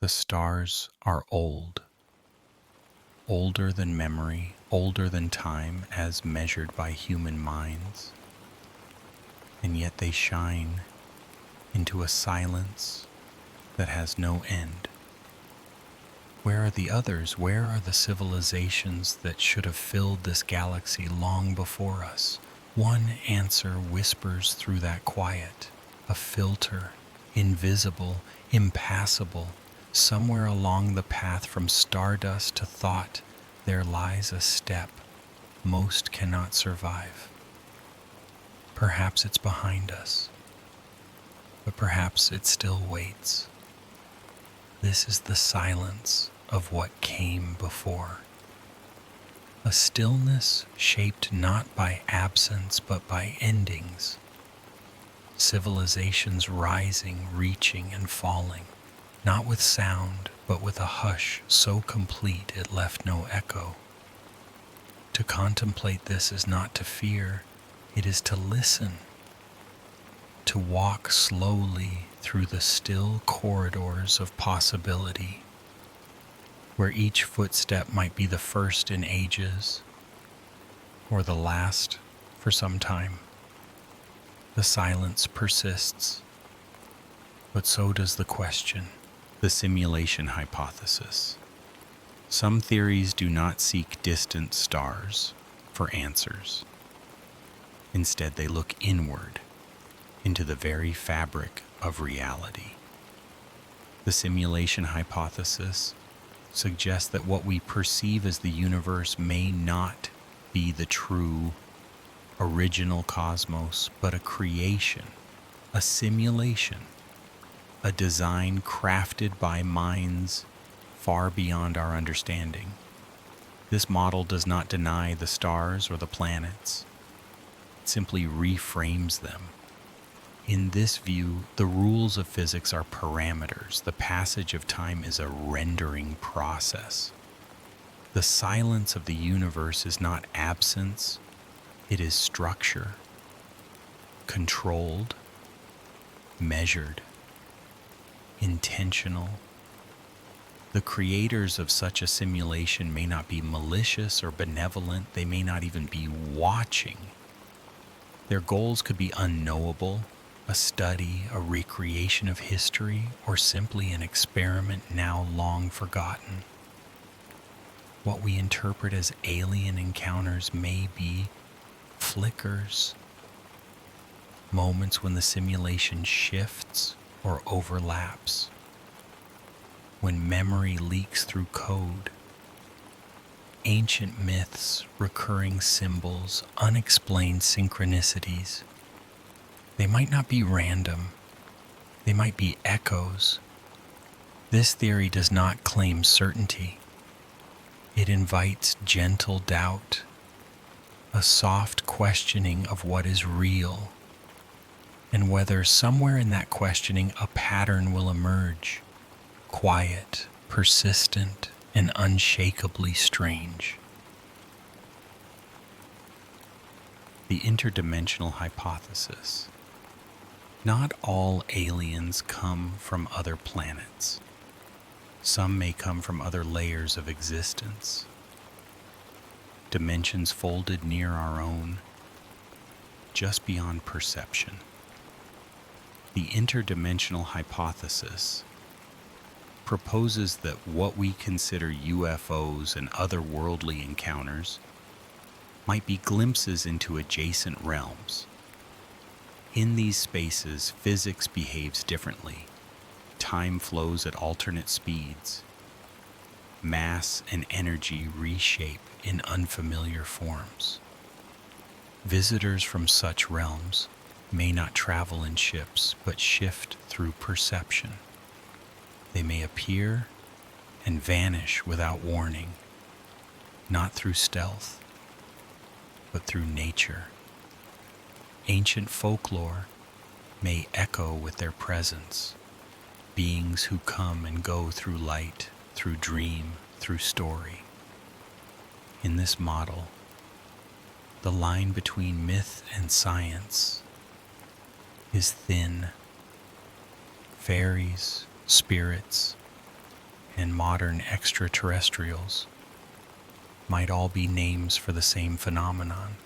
The stars are old, older than memory, older than time as measured by human minds, and yet they shine into a silence that has no end. Where are the others? Where are the civilizations that should have filled this galaxy long before us? One answer whispers through that quiet, a filter, invisible, impassable. Somewhere along the path from stardust to thought, there lies a step most cannot survive. Perhaps it's behind us, but perhaps it still waits. This is the silence of what came before. A stillness shaped not by absence but by endings. Civilizations rising, reaching, and falling, not with sound but with a hush so complete it left no echo. To contemplate this is not to fear, it is to listen. To walk slowly through the still corridors of possibility, where each footstep might be the first in ages, or the last for some time. The silence persists, but so does the question. The simulation hypothesis. Some theories do not seek distant stars for answers. Instead, they look inward, into the very fabric of reality. The simulation hypothesis suggests that what we perceive as the universe may not be the true, original cosmos, but a creation, a simulation, a design crafted by minds far beyond our understanding. This model does not deny the stars or the planets. It simply reframes them. In this view, the rules of physics are parameters. The passage of time is a rendering process. The silence of the universe is not absence, it is structure, controlled, measured, intentional. The creators of such a simulation may not be malicious or benevolent. They may not even be watching. Their goals could be unknowable, a study, a recreation of history, or simply an experiment now long forgotten. What we interpret as alien encounters may be flickers, moments when the simulation shifts or overlaps, when memory leaks through code, ancient myths, recurring symbols, unexplained synchronicities. They might not be random, they might be echoes. This theory does not claim certainty. It invites gentle doubt, a soft questioning of what is real, and whether somewhere in that questioning a pattern will emerge, quiet, persistent, and unshakably strange. The interdimensional hypothesis. Not all aliens come from other planets. Some may come from other layers of existence, dimensions folded near our own, just beyond perception. The interdimensional hypothesis proposes that what we consider UFOs and otherworldly encounters might be glimpses into adjacent realms. In these spaces, physics behaves differently. Time flows at alternate speeds. Mass and energy reshape in unfamiliar forms. Visitors from such realms may not travel in ships, but shift through perception. They may appear and vanish without warning, not through stealth, but through nature. Ancient folklore may echo with their presence, beings who come and go through light, through dream, through story. In this model, the line between myth and science is thin. Fairies, spirits, and modern extraterrestrials might all be names for the same phenomenon.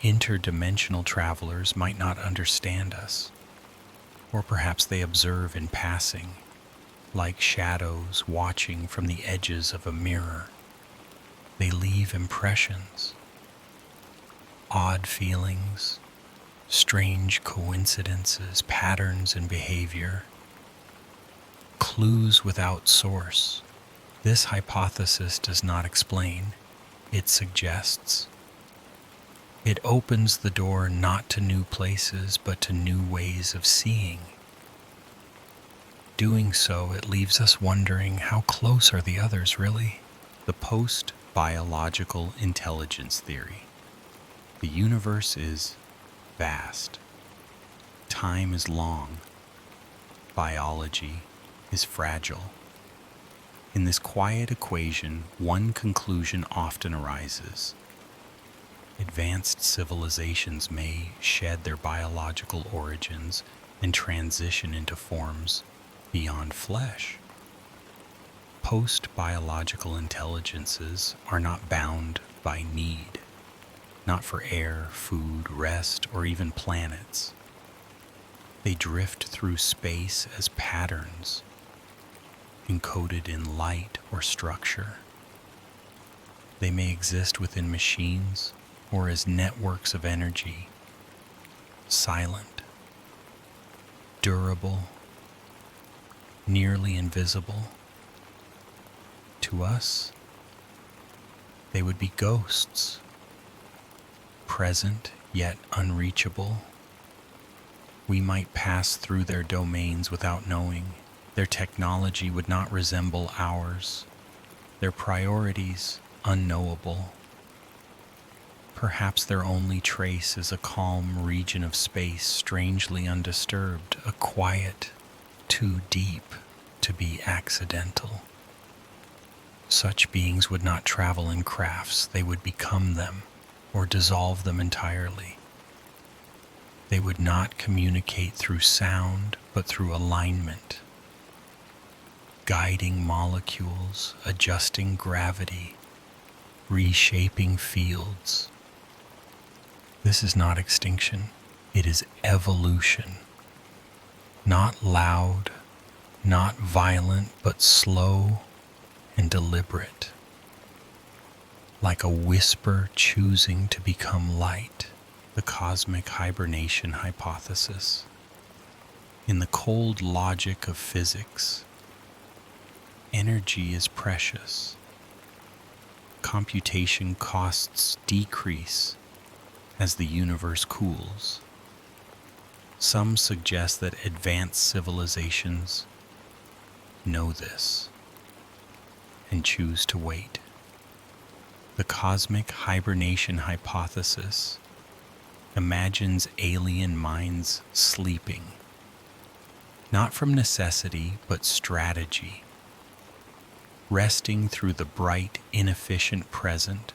Interdimensional travelers might not understand us, or perhaps they observe in passing, like shadows watching from the edges of a mirror. They leave impressions, odd feelings, strange coincidences, patterns in behavior, clues without source. This hypothesis does not explain, it suggests. It opens the door not to new places, but to new ways of seeing. Doing so, it leaves us wondering, how close are the others really? The post-biological intelligence theory. The universe is vast. Time is long. Biology is fragile. In this quiet equation, one conclusion often arises. Advanced civilizations may shed their biological origins and transition into forms beyond flesh. Post-biological intelligences are not bound by need, not for air, food, rest, or even planets. They drift through space as patterns, encoded in light or structure. They may exist within machines or as networks of energy, silent, durable, nearly invisible. To us, they would be ghosts, present yet unreachable. We might pass through their domains without knowing. Their technology would not resemble ours, their priorities unknowable. Perhaps their only trace is a calm region of space, strangely undisturbed, a quiet too deep to be accidental. Such beings would not travel in crafts, they would become them or dissolve them entirely. They would not communicate through sound, but through alignment, guiding molecules, adjusting gravity, reshaping fields. This is not extinction, it is evolution. Not loud, not violent, but slow and deliberate. Like a whisper choosing to become light, the cosmic hibernation hypothesis. In the cold logic of physics, energy is precious. Computation costs decrease as the universe cools. Some suggest that advanced civilizations know this and choose to wait. The cosmic hibernation hypothesis imagines alien minds sleeping, not from necessity but strategy, resting through the bright, inefficient present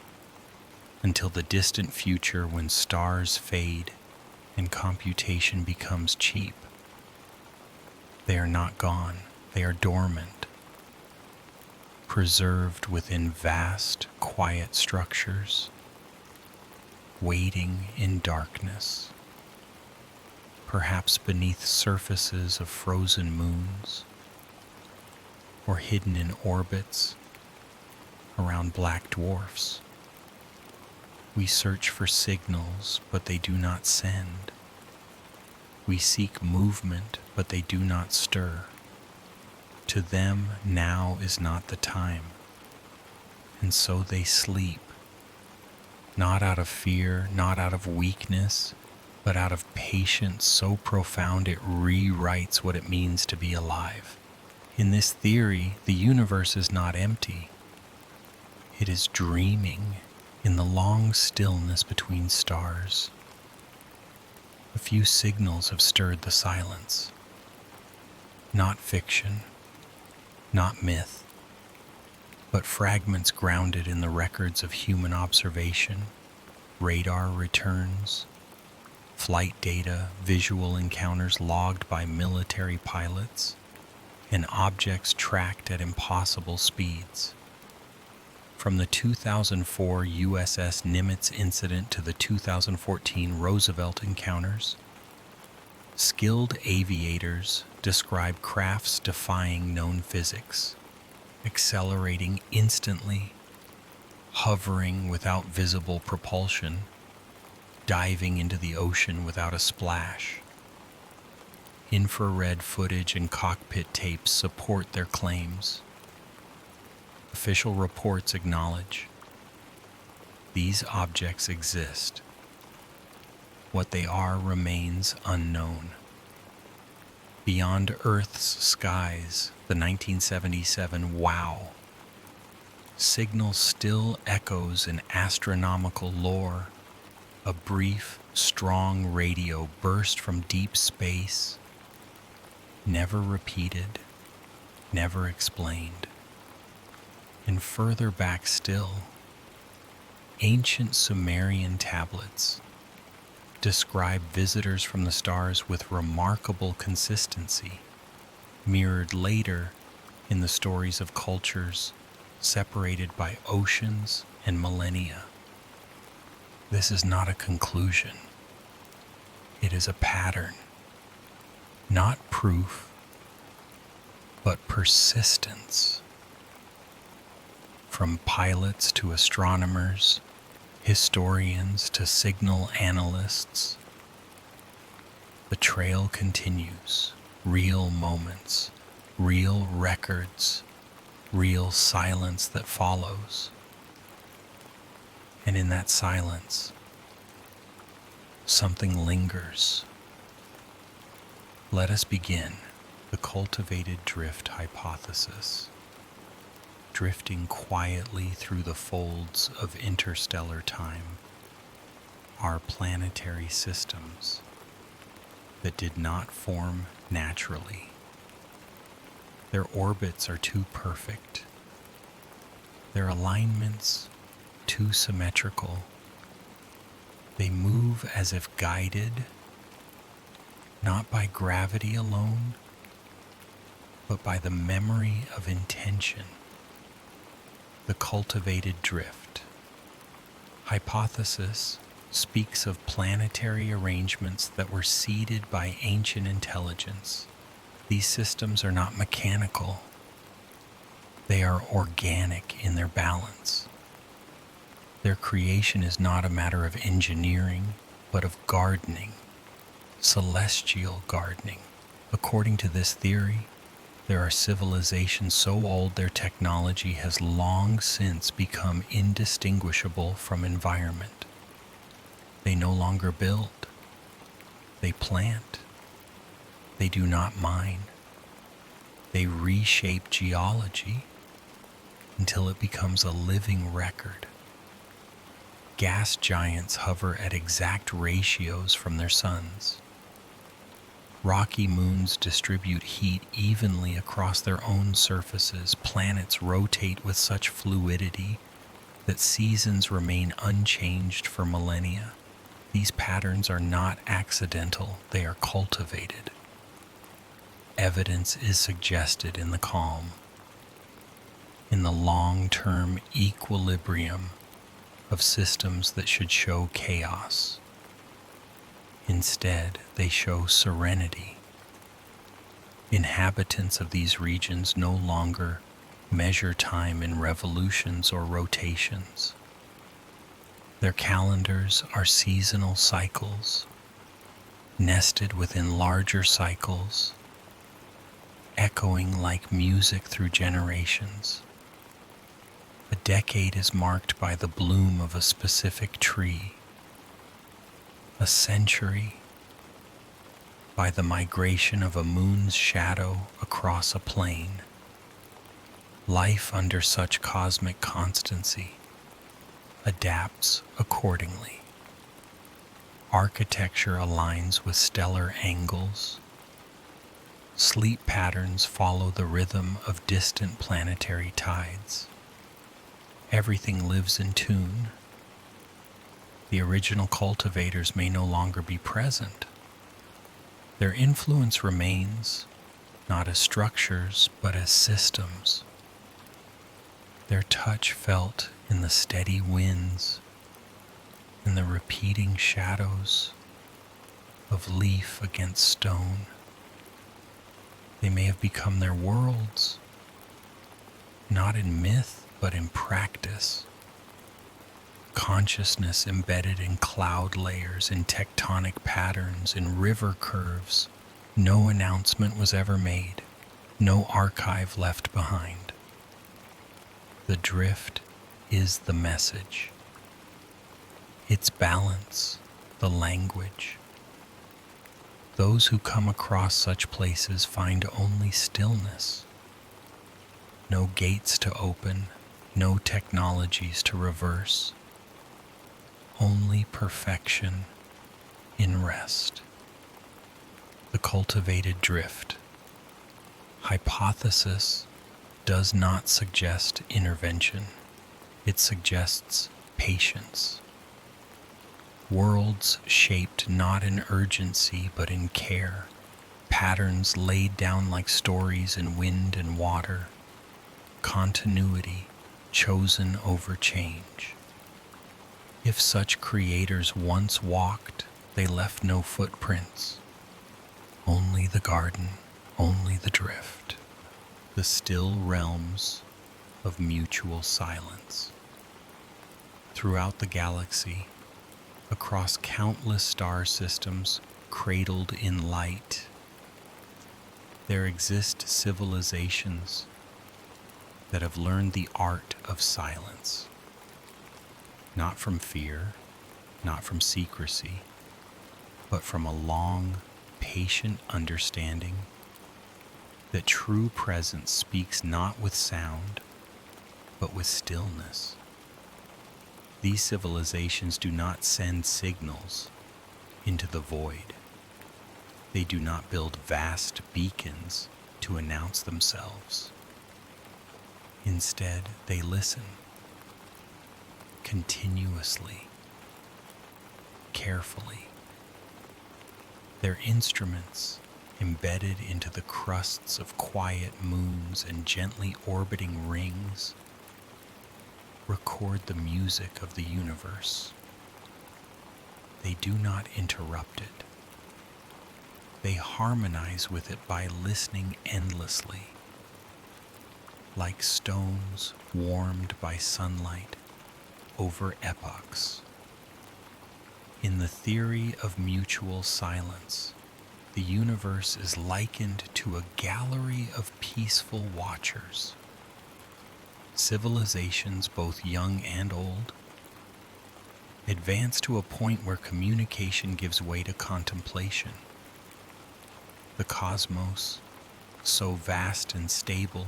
until the distant future when stars fade and computation becomes cheap. They are not gone, they are dormant, preserved within vast, quiet structures, waiting in darkness, perhaps beneath surfaces of frozen moons, or hidden in orbits around black dwarfs. We search for signals, but they do not send. We seek movement, but they do not stir. To them, now is not the time. And so they sleep, not out of fear, not out of weakness, but out of patience so profound it rewrites what it means to be alive. In this theory, the universe is not empty. It is dreaming in the long stillness between stars. A few signals have stirred the silence. Not fiction, not myth, but fragments grounded in the records of human observation, radar returns, flight data, visual encounters logged by military pilots. and objects tracked at impossible speeds. From the 2004 USS Nimitz incident to the 2014 Roosevelt encounters, skilled aviators describe crafts defying known physics, accelerating instantly, hovering without visible propulsion, diving into the ocean without a splash. Infrared footage and cockpit tapes support their claims. Official reports acknowledge these objects exist. What they are remains unknown. Beyond Earth's skies, the 1977 WOW signal still echoes in astronomical lore, a brief, strong radio burst from deep space, never repeated, never explained. And further back still, ancient Sumerian tablets describe visitors from the stars with remarkable consistency, mirrored later in the stories of cultures separated by oceans and millennia. This is not a conclusion. It is a pattern, not proof, but persistence. From pilots to astronomers, historians to signal analysts, the trail continues. Real moments, real records, real silence that follows. And in that silence, something lingers. Let us begin the cultivated drift hypothesis, drifting quietly through the folds of interstellar time, our planetary systems that did not form naturally. Their orbits are too perfect, their alignments too symmetrical. They move as if guided, not by gravity alone, but by the memory of intention. The cultivated drift hypothesis speaks of planetary arrangements that were seeded by ancient intelligence. These systems are not mechanical. They are organic in their balance. Their creation is not a matter of engineering, but of gardening, celestial gardening. According to this theory, there are civilizations so old their technology has long since become indistinguishable from environment. They no longer build. They plant. They do not mine. They reshape geology until it becomes a living record. Gas giants hover at exact ratios from their suns. Rocky moons distribute heat evenly across their own surfaces. Planets rotate with such fluidity that seasons remain unchanged for millennia. These patterns are not accidental, they are cultivated. Evidence is suggested in the calm, in the long-term equilibrium of systems that should show chaos. Instead, they show serenity. Inhabitants of these regions no longer measure time in revolutions or rotations. Their calendars are seasonal cycles, nested within larger cycles, echoing like music through generations. A decade is marked by the bloom of a specific tree. A century by the migration of a moon's shadow across a plain. Life under such cosmic constancy adapts accordingly. Architecture aligns with stellar angles. Sleep patterns follow the rhythm of distant planetary tides. Everything lives in tune. The original cultivators may no longer be present. Their influence remains, not as structures, but as systems. Their touch felt in the steady winds and the repeating shadows of leaf against stone. They may have become their worlds, not in myth, but in practice. Consciousness embedded in cloud layers, in tectonic patterns, in river curves. No announcement was ever made, no archive left behind. The drift is the message. Its balance, the language. Those who come across such places find only stillness. No gates to open, no technologies to reverse. Only perfection in rest. The cultivated drift. Hypothesis does not suggest intervention. It suggests patience. Worlds shaped not in urgency but in care. Patterns laid down like stories in wind and water. Continuity chosen over change. If such creators once walked, they left no footprints. Only the garden, only the drift. The still realms of mutual silence. Throughout the galaxy, across countless star systems cradled in light, there exist civilizations that have learned the art of silence. Not from fear, not from secrecy, but from a long, patient understanding that true presence speaks not with sound, but with stillness. These civilizations do not send signals into the void. They do not build vast beacons to announce themselves. Instead, they listen continuously, carefully. Their instruments, embedded into the crusts of quiet moons and gently orbiting rings, record the music of the universe. They do not interrupt it. They harmonize with it by listening endlessly, like stones warmed by sunlight over epochs. In the theory of mutual silence, the universe is likened to a gallery of peaceful watchers. Civilizations, both young and old, advance to a point where communication gives way to contemplation. The cosmos, so vast and stable,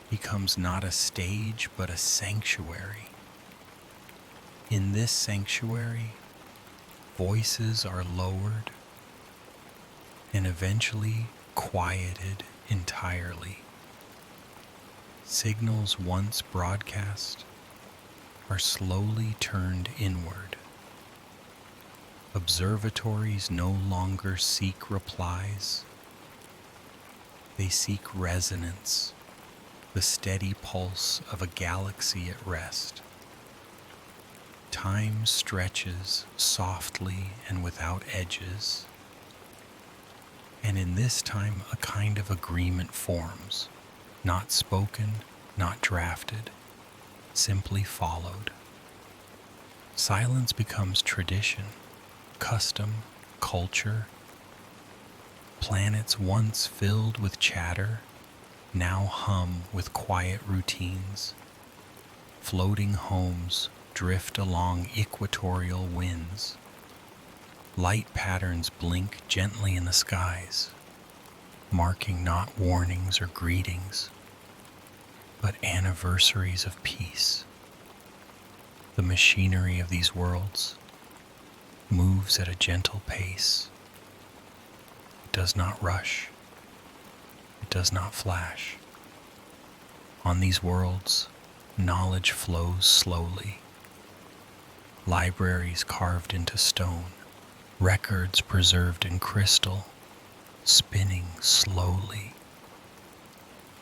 becomes not a stage but a sanctuary. In this sanctuary, voices are lowered and eventually quieted entirely. Signals once broadcast are slowly turned inward. Observatories no longer seek replies. They seek resonance, the steady pulse of a galaxy at rest. Time stretches softly and without edges, and in this time a kind of agreement forms, not spoken, not drafted, simply followed. Silence becomes tradition, custom, culture. Planets once filled with chatter now hum with quiet routines. Floating homes drift along equatorial winds. Light patterns blink gently in the skies, marking not warnings or greetings, but anniversaries of peace. The machinery of these worlds moves at a gentle pace. It does not rush. It does not flash. On these worlds, knowledge flows slowly. Libraries carved into stone, records preserved in crystal, spinning slowly.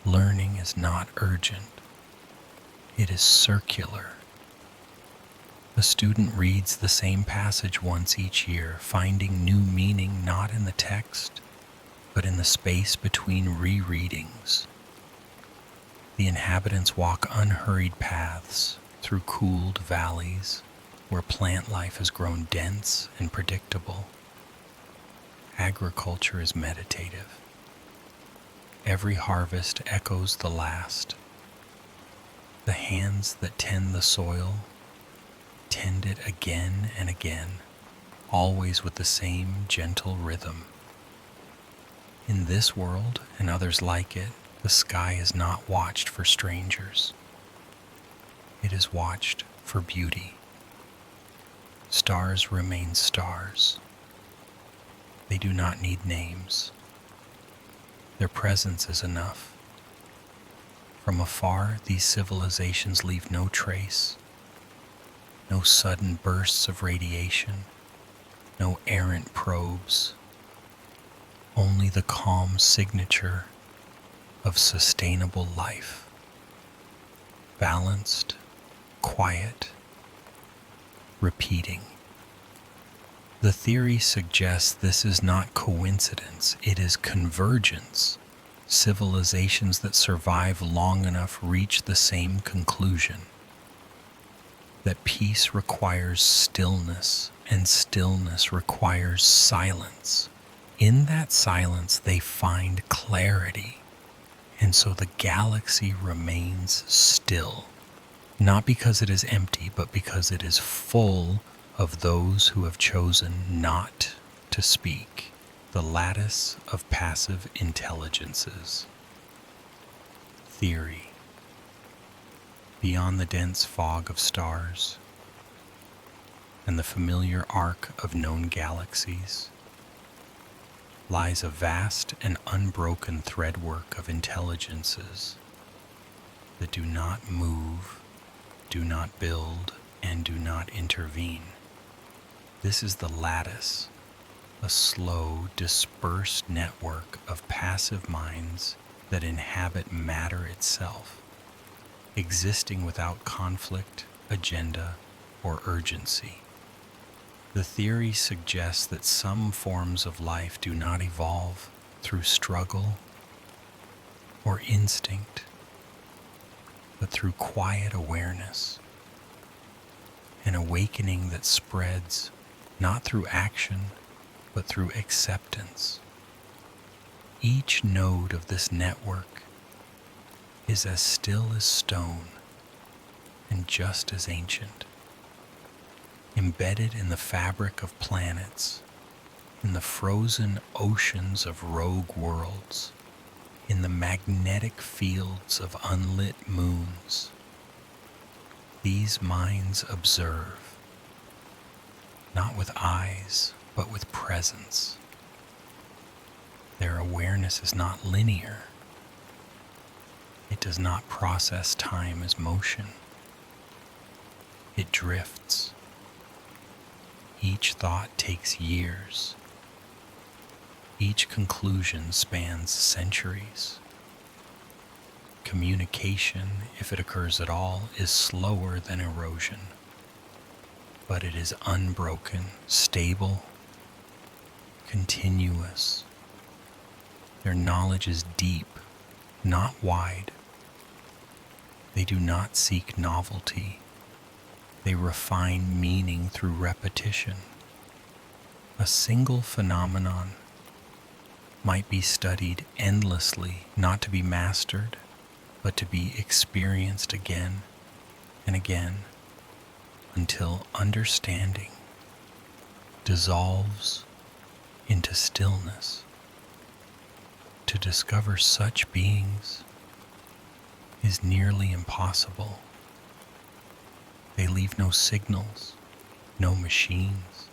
Learning is not urgent, it is circular. A student reads the same passage once each year, finding new meaning not in the text, but in the space between rereadings. The inhabitants walk unhurried paths through cooled valleys where plant life has grown dense and predictable. Agriculture is meditative. Every harvest echoes the last. The hands that tend the soil tend it again and again, always with the same gentle rhythm. In this world and others like it, the sky is not watched for strangers. It is watched for beauty. Stars remain stars. They do not need names. Their presence is enough. From afar, these civilizations leave no trace, no sudden bursts of radiation, no errant probes, only the calm signature of sustainable life, balanced, quiet, repeating. The theory suggests this is not coincidence, it is convergence. Civilizations that survive long enough reach the same conclusion, that peace requires stillness, and stillness requires silence. In that silence, they find clarity, and so the galaxy remains still, not because it is empty, but because it is full of those who have chosen not to speak. The lattice of passive intelligences. Theory. Beyond the dense fog of stars and the familiar arc of known galaxies lies a vast and unbroken threadwork of intelligences that do not move, do not build, and do not intervene. This is the lattice, a slow, dispersed network of passive minds that inhabit matter itself, existing without conflict, agenda, or urgency. The theory suggests that some forms of life do not evolve through struggle or instinct, but through quiet awareness, an awakening that spreads not through action, but through acceptance. Each node of this network is as still as stone and just as ancient, embedded in the fabric of planets, in the frozen oceans of rogue worlds, in the magnetic fields of unlit moons. These minds observe, not with eyes, but with presence. Their awareness is not linear. It does not process time as motion. It drifts. Each thought takes years. Each conclusion spans centuries. Communication, if it occurs at all, is slower than erosion, but it is unbroken, stable, continuous. Their knowledge is deep, not wide. They do not seek novelty. They refine meaning through repetition. A single phenomenon might be studied endlessly, not to be mastered, but to be experienced again and again, until understanding dissolves into stillness. To discover such beings is nearly impossible. They leave no signals, no machines.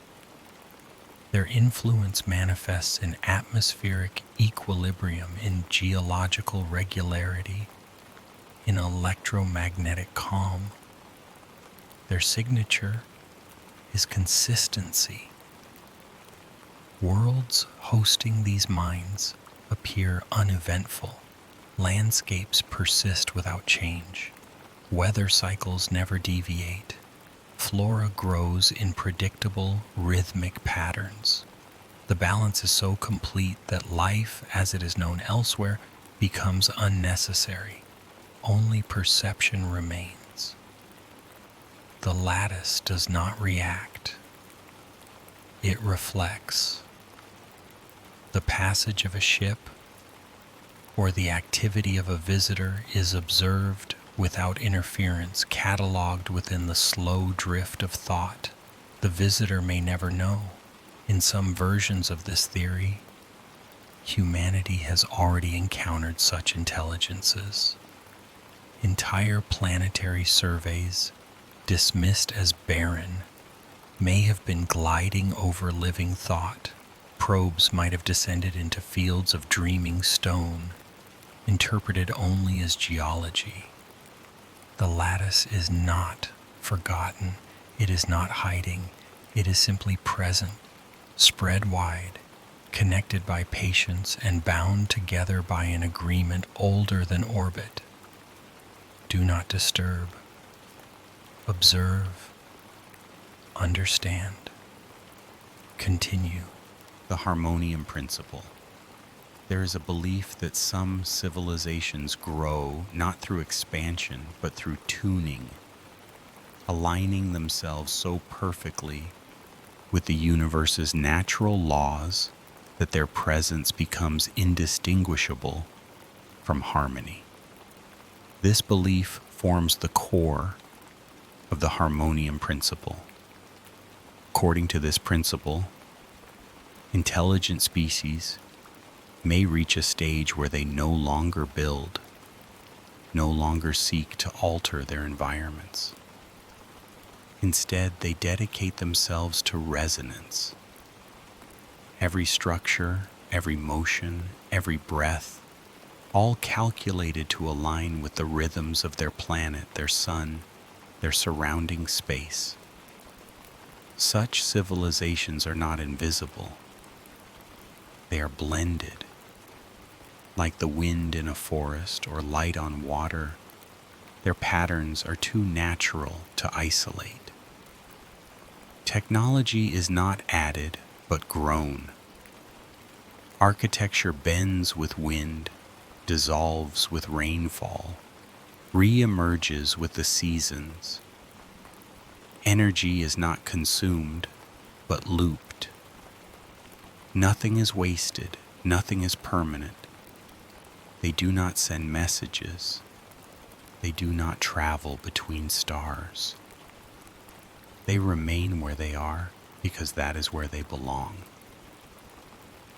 Their influence manifests in atmospheric equilibrium, in geological regularity, in electromagnetic calm. Their signature is consistency. Worlds hosting these minds appear uneventful, Landscapes persist without change. Weather cycles never deviate. Flora grows in predictable, rhythmic patterns. The balance is so complete that life, as it is known elsewhere, becomes unnecessary. Only perception remains. The lattice does not react. It reflects. The passage of a ship or the activity of a visitor is observed without interference, cataloged within the slow drift of thought. The visitor may never know. In some versions of this theory, humanity has already encountered such intelligences. Entire planetary surveys, dismissed as barren, may have been gliding over living thought. Probes might have descended into fields of dreaming stone, interpreted only as geology. The lattice is not forgotten. It is not hiding. It is simply present, spread wide, connected by patience and bound together by an agreement older than orbit. Do not disturb. Observe. Understand. Continue. The harmonium principle. There is a belief that some civilizations grow not through expansion, but through tuning, aligning themselves so perfectly with the universe's natural laws that their presence becomes indistinguishable from harmony. This belief forms the core of the harmonium principle. According to this principle, intelligent species may reach a stage where they no longer build, no longer seek to alter their environments. Instead, they dedicate themselves to resonance. Every structure, every motion, every breath, all calculated to align with the rhythms of their planet, their sun, their surrounding space. Such civilizations are not invisible. They are blended. Like the wind in a forest or light on water, their patterns are too natural to isolate. Technology is not added, but grown. Architecture bends with wind, dissolves with rainfall, re-emerges with the seasons. Energy is not consumed, but looped. Nothing is wasted, nothing is permanent. They do not send messages. They do not travel between stars. They remain where they are because that is where they belong.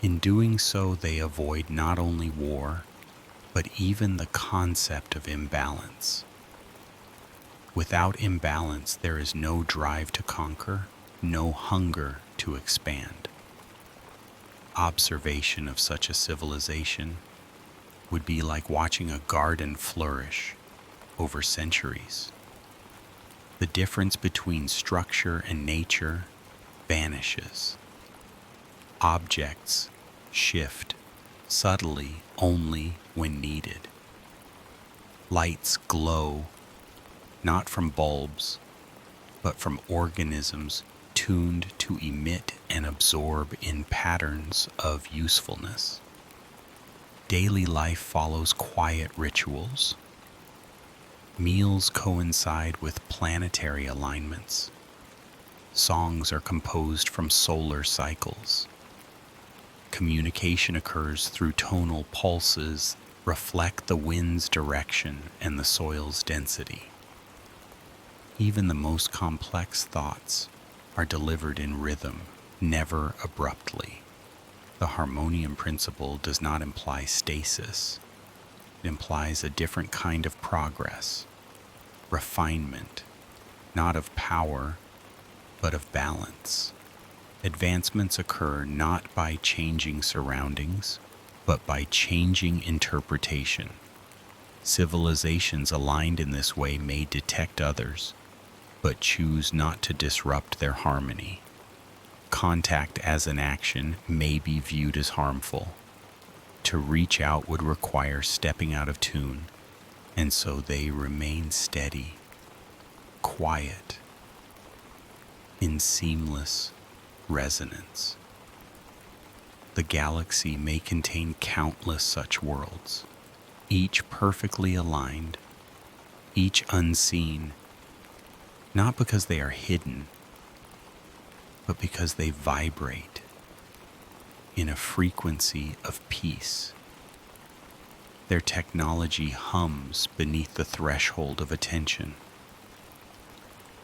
In doing so, they avoid not only war, but even the concept of imbalance. Without imbalance, there is no drive to conquer, no hunger to expand. Observation of such a civilization would be like watching a garden flourish over centuries. The difference between structure and nature vanishes. Objects shift subtly only when needed. Lights glow not from bulbs, but from organisms tuned to emit and absorb in patterns of usefulness. Daily life follows quiet rituals. Meals coincide with planetary alignments. Songs are composed from solar cycles. Communication occurs through tonal pulses, reflect the wind's direction and the soil's density. Even the most complex thoughts are delivered in rhythm, never abruptly. The harmonium principle does not imply stasis. It implies a different kind of progress, refinement, not of power, but of balance. Advancements occur not by changing surroundings, but by changing interpretation. Civilizations aligned in this way may detect others, but choose not to disrupt their harmony. Contact as an action may be viewed as harmful. To reach out would require stepping out of tune, and so they remain steady, quiet, in seamless resonance. The galaxy may contain countless such worlds, each perfectly aligned, each unseen, not because they are hidden, but because they vibrate in a frequency of peace. Their technology hums beneath the threshold of attention.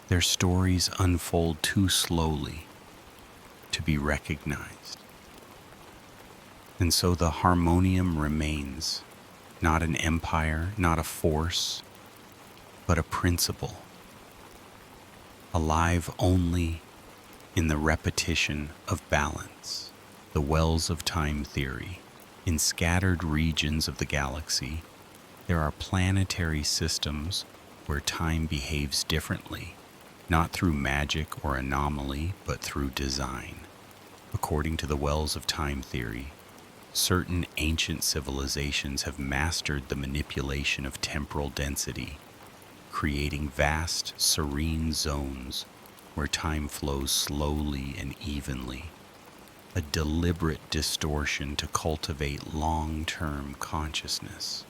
Their stories unfold too slowly to be recognized. And so the harmonium remains, not an empire, not a force, but a principle, alive only in the repetition of balance. The wells of time theory. In scattered regions of the galaxy, there are planetary systems where time behaves differently, not through magic or anomaly, but through design. According to the wells of time theory, certain ancient civilizations have mastered the manipulation of temporal density, creating vast, serene zones where time flows slowly and evenly, a deliberate distortion to cultivate long-term consciousness.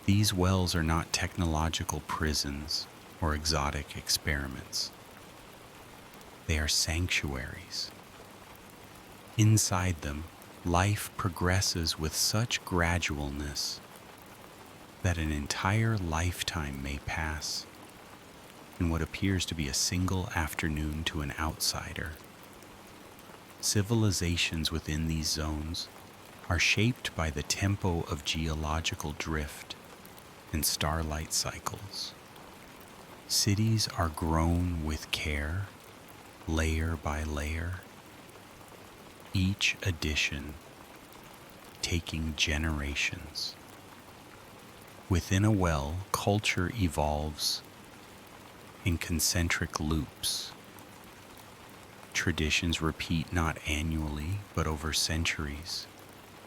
These wells are not technological prisons or exotic experiments. They are sanctuaries. Inside them, life progresses with such gradualness that an entire lifetime may pass in what appears to be a single afternoon to an outsider. Civilizations within these zones are shaped by the tempo of geological drift and starlight cycles. Cities are grown with care, layer by layer, each addition taking generations. Within a well, culture evolves in concentric loops. Traditions repeat not annually, but over centuries,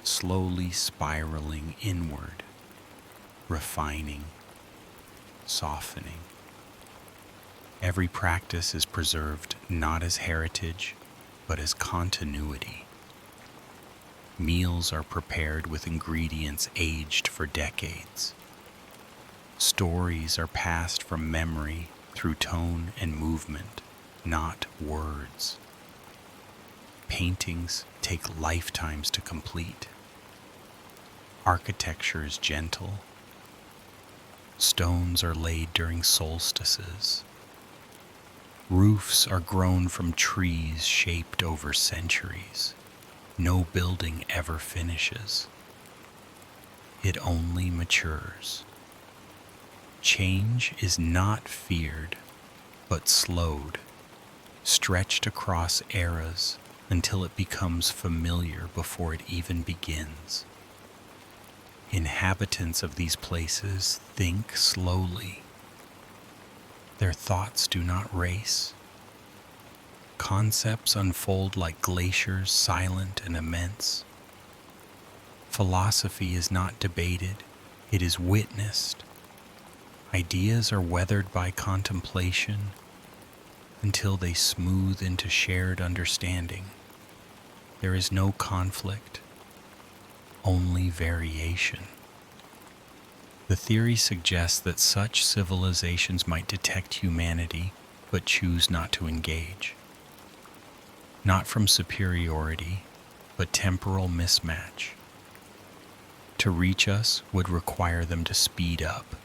slowly spiraling inward, refining, softening. Every practice is preserved not as heritage, but as continuity. Meals are prepared with ingredients aged for decades. Stories are passed from memory through tone and movement, not words. Paintings take lifetimes to complete. Architecture is gentle. Stones are laid during solstices. Roofs are grown from trees shaped over centuries. No building ever finishes. It only matures. Change is not feared, but slowed, stretched across eras until it becomes familiar before it even begins. Inhabitants of these places think slowly. Their thoughts do not race. Concepts unfold like glaciers, silent and immense. Philosophy is not debated, it is witnessed. Ideas are weathered by contemplation until they smooth into shared understanding. There is no conflict, only variation. The theory suggests that such civilizations might detect humanity but choose not to engage. Not from superiority, but temporal mismatch. To reach us would require them to speed up.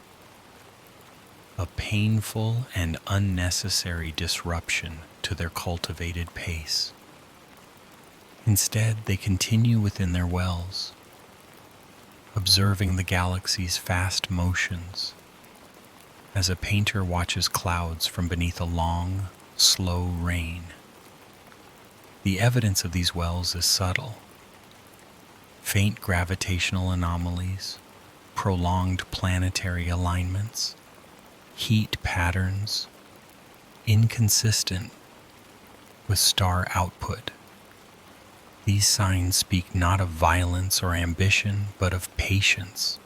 A painful and unnecessary disruption to their cultivated pace. Instead, they continue within their wells, observing the galaxy's fast motions, as a painter watches clouds from beneath a long, slow rain. The evidence of these wells is subtle. Faint gravitational anomalies, prolonged planetary alignments, heat patterns, inconsistent with star output. These signs speak not of violence or ambition, but of patience.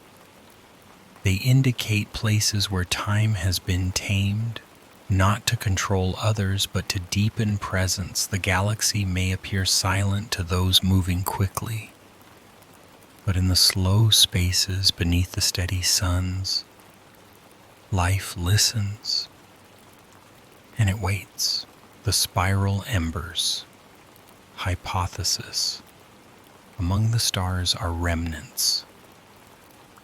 They indicate places where time has been tamed, not to control others, but to deepen presence. The galaxy may appear silent to those moving quickly, but in the slow spaces beneath the steady suns, life listens, and it waits. The spiral embers. Hypotheses. Among the stars are remnants,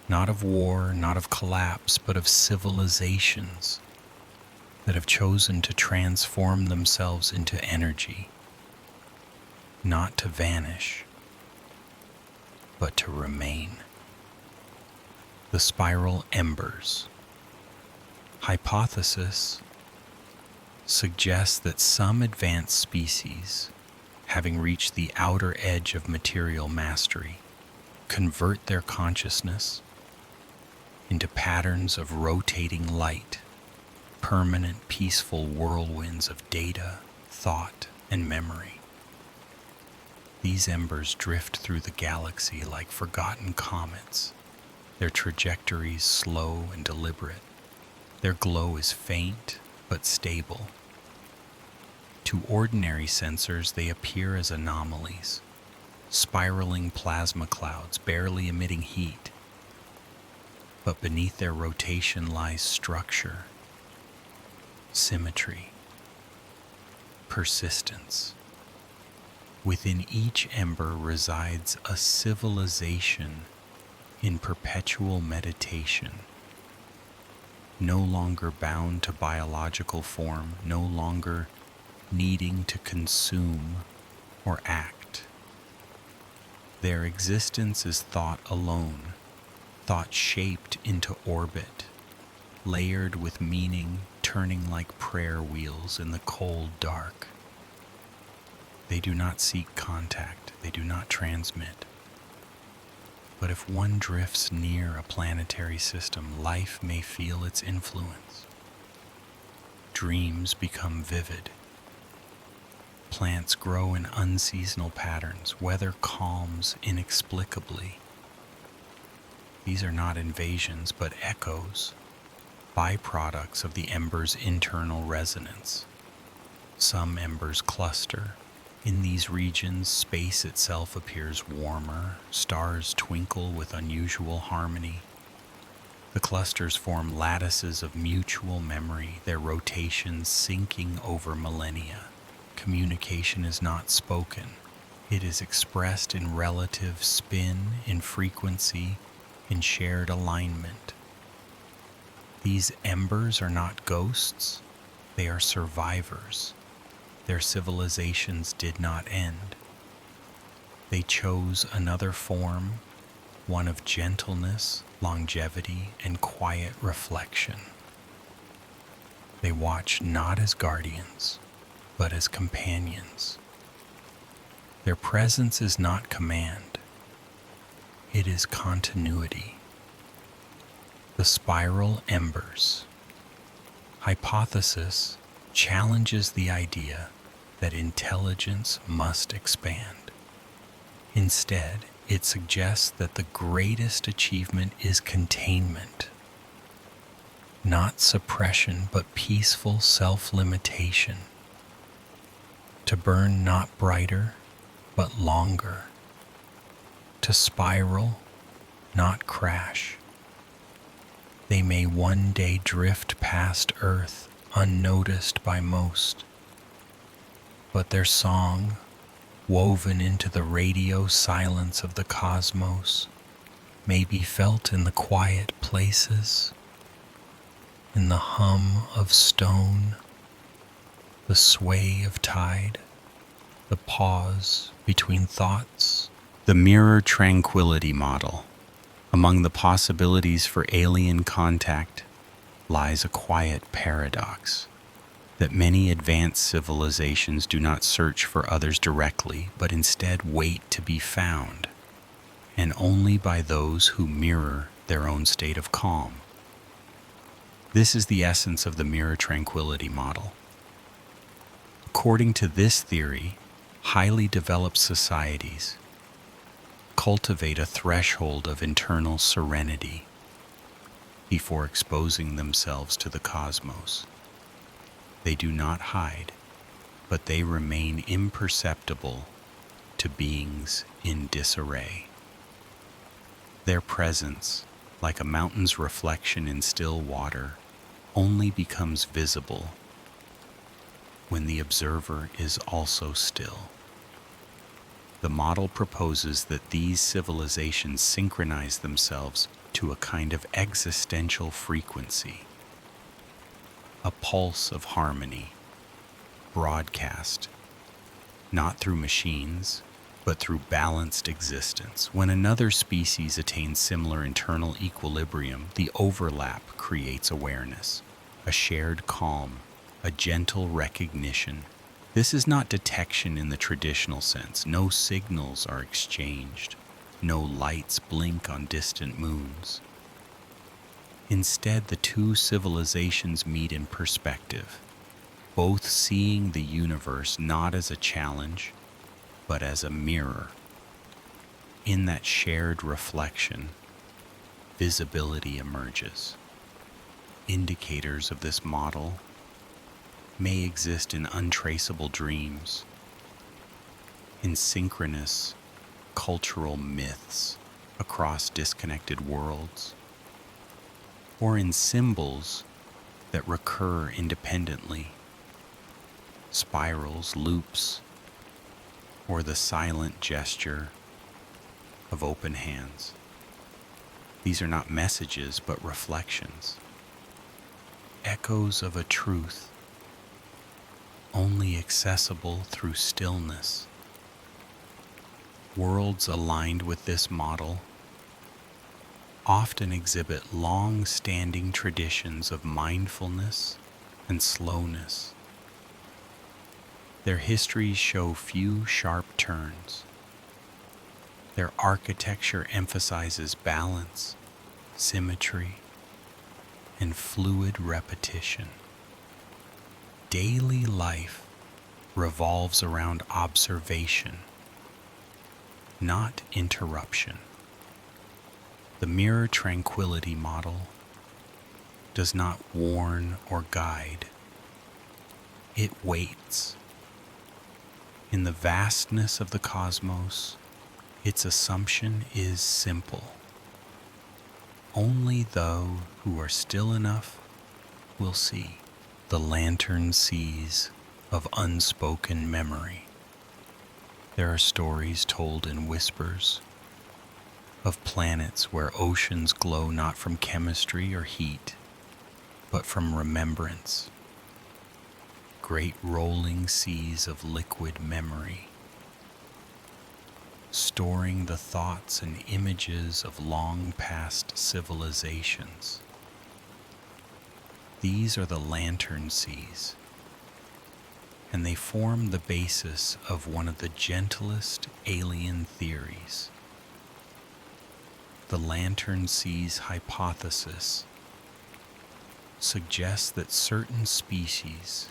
not of war, not of collapse, but of civilizations that have chosen to transform themselves into energy, not to vanish, but to remain. The spiral embers. Hypothesis suggests that some advanced species, having reached the outer edge of material mastery, convert their consciousness into patterns of rotating light, permanent peaceful whirlwinds of data, thought, and memory. These embers drift through the galaxy like forgotten comets, their trajectories slow and deliberate. Their glow is faint but stable. To ordinary sensors, they appear as anomalies, spiraling plasma clouds barely emitting heat. But beneath their rotation lies structure, symmetry, persistence. Within each ember resides a civilization in perpetual meditation, no longer bound to biological form, no longer needing to consume or act. Their existence is thought alone, thought shaped into orbit, layered with meaning, turning like prayer wheels in the cold dark. They do not seek contact, they do not transmit. But if one drifts near a planetary system, life may feel its influence. Dreams become vivid. Plants grow in unseasonal patterns. Weather calms inexplicably. These are not invasions, but echoes, byproducts of the ember's internal resonance. Some embers cluster. In these regions, space itself appears warmer. Stars twinkle with unusual harmony. The clusters form lattices of mutual memory, their rotations syncing over millennia. Communication is not spoken. It is expressed in relative spin, in frequency, in shared alignment. These embers are not ghosts, they are survivors. Their civilizations did not end. They chose another form, one of gentleness, longevity, and quiet reflection. They watch not as guardians, but as companions. Their presence is not command, it is continuity. The spiral embers. Hypothesis challenges the idea that intelligence must expand. Instead, it suggests that the greatest achievement is containment, not suppression, but peaceful self-limitation. To burn not brighter, but longer. To spiral, not crash. They may one day drift past Earth unnoticed by most, but their song, woven into the radio silence of the cosmos, may be felt in the quiet places, in the hum of stone, the sway of tide, the pause between thoughts. The mirror tranquility model. Among the possibilities for alien contact lies a quiet paradox that many advanced civilizations do not search for others directly, but instead wait to be found, and only by those who mirror their own state of calm. This is the essence of the mirror tranquility model. According to this theory, Highly developed societies cultivate a threshold of internal serenity before exposing themselves to the cosmos. They do not hide, but they remain imperceptible to beings in disarray. Their presence, like a mountain's reflection in still water, only becomes visible when the observer is also still. The model proposes that these civilizations synchronize themselves to a kind of existential frequency, a pulse of harmony, broadcast, not through machines, but through balanced existence. When another species attains similar internal equilibrium, the overlap creates awareness, a shared calm, a gentle recognition. This is not detection in the traditional sense. No signals are exchanged. No lights blink on distant moons. Instead, the two civilizations meet in perspective, both seeing the universe not as a challenge, but as a mirror. In that shared reflection, visibility emerges. Indicators of this model may exist in untraceable dreams, in synchronous cultural myths across disconnected worlds, or in symbols that recur independently, spirals, loops, or the silent gesture of open hands. These are not messages, but reflections, echoes of a truth only accessible through stillness. Worlds aligned with this model often exhibit long-standing traditions of mindfulness and slowness. Their histories show few sharp turns. Their architecture emphasizes balance, symmetry, and fluid repetition. Daily life revolves around observation, not interruption. The mirror tranquility model does not warn or guide. It waits. In the vastness of the cosmos, its assumption is simple. Only those who are still enough will see. The lantern seas of unspoken memory. There are stories told in whispers of planets where oceans glow not from chemistry or heat, but from remembrance. Great rolling seas of liquid memory, storing the thoughts and images of long past civilizations. These are the lantern seas, and they form the basis of one of the gentlest alien theories. The lantern seas hypothesis suggests that certain species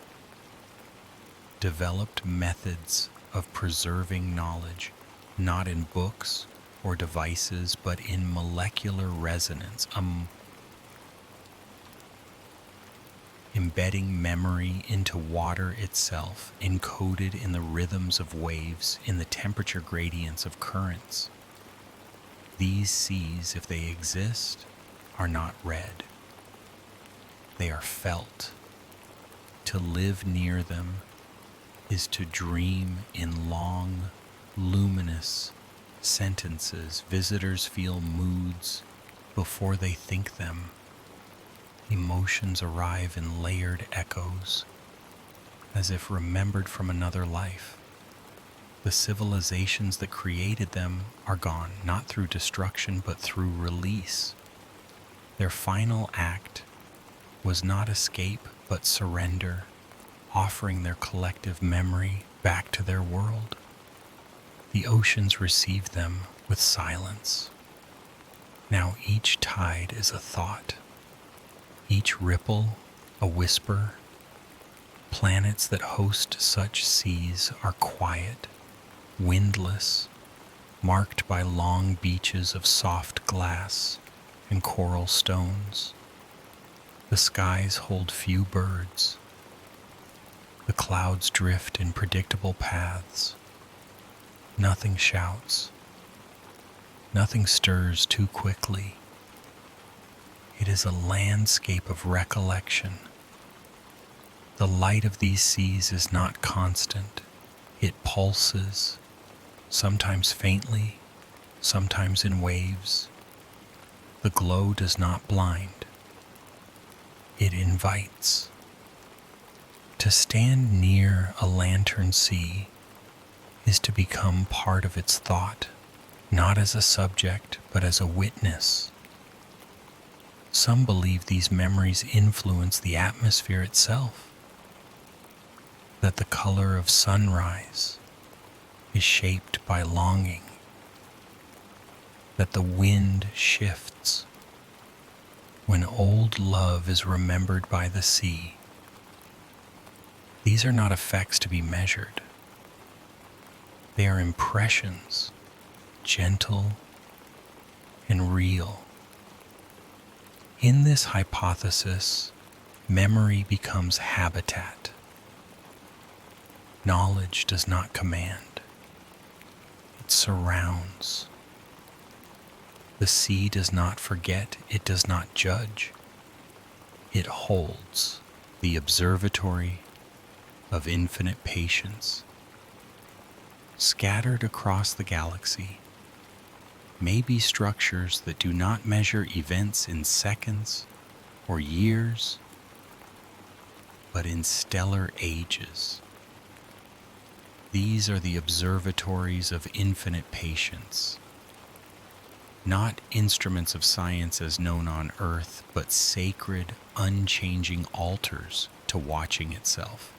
developed methods of preserving knowledge, not in books or devices, but in molecular resonance, embedding memory into water itself, encoded in the rhythms of waves, in the temperature gradients of currents. These seas, if they exist, are not read. They are felt. To live near them is to dream in long, luminous sentences. Visitors feel moods before they think them. Emotions arrive in layered echoes, as if remembered from another life. The civilizations that created them are gone, not through destruction, but through release. Their final act was not escape, but surrender, offering their collective memory back to their world. The oceans received them with silence. Now each tide is a thought, each ripple a whisper. Planets that host such seas are quiet, windless, marked by long beaches of soft glass and coral stones. The skies hold few birds. The clouds drift in predictable paths. Nothing shouts. Nothing stirs too quickly. It is a landscape of recollection. The light of these seas is not constant. It pulses, sometimes faintly, sometimes in waves. The glow does not blind. It invites. To stand near a lantern sea is to become part of its thought, not as a subject, but as a witness. Some believe these memories influence the atmosphere itself, that the color of sunrise is shaped by longing, that the wind shifts when old love is remembered by the sea. These are not effects to be measured. They are impressions, gentle and real. In this hypothesis, memory becomes habitat. Knowledge does not command. It surrounds. The sea does not forget, it does not judge. It holds, the observatory of infinite patience. Scattered across the galaxy may be structures that do not measure events in seconds or years, but in stellar ages. These are the observatories of infinite patience, not instruments of science as known on Earth, but sacred, unchanging altars to watching itself.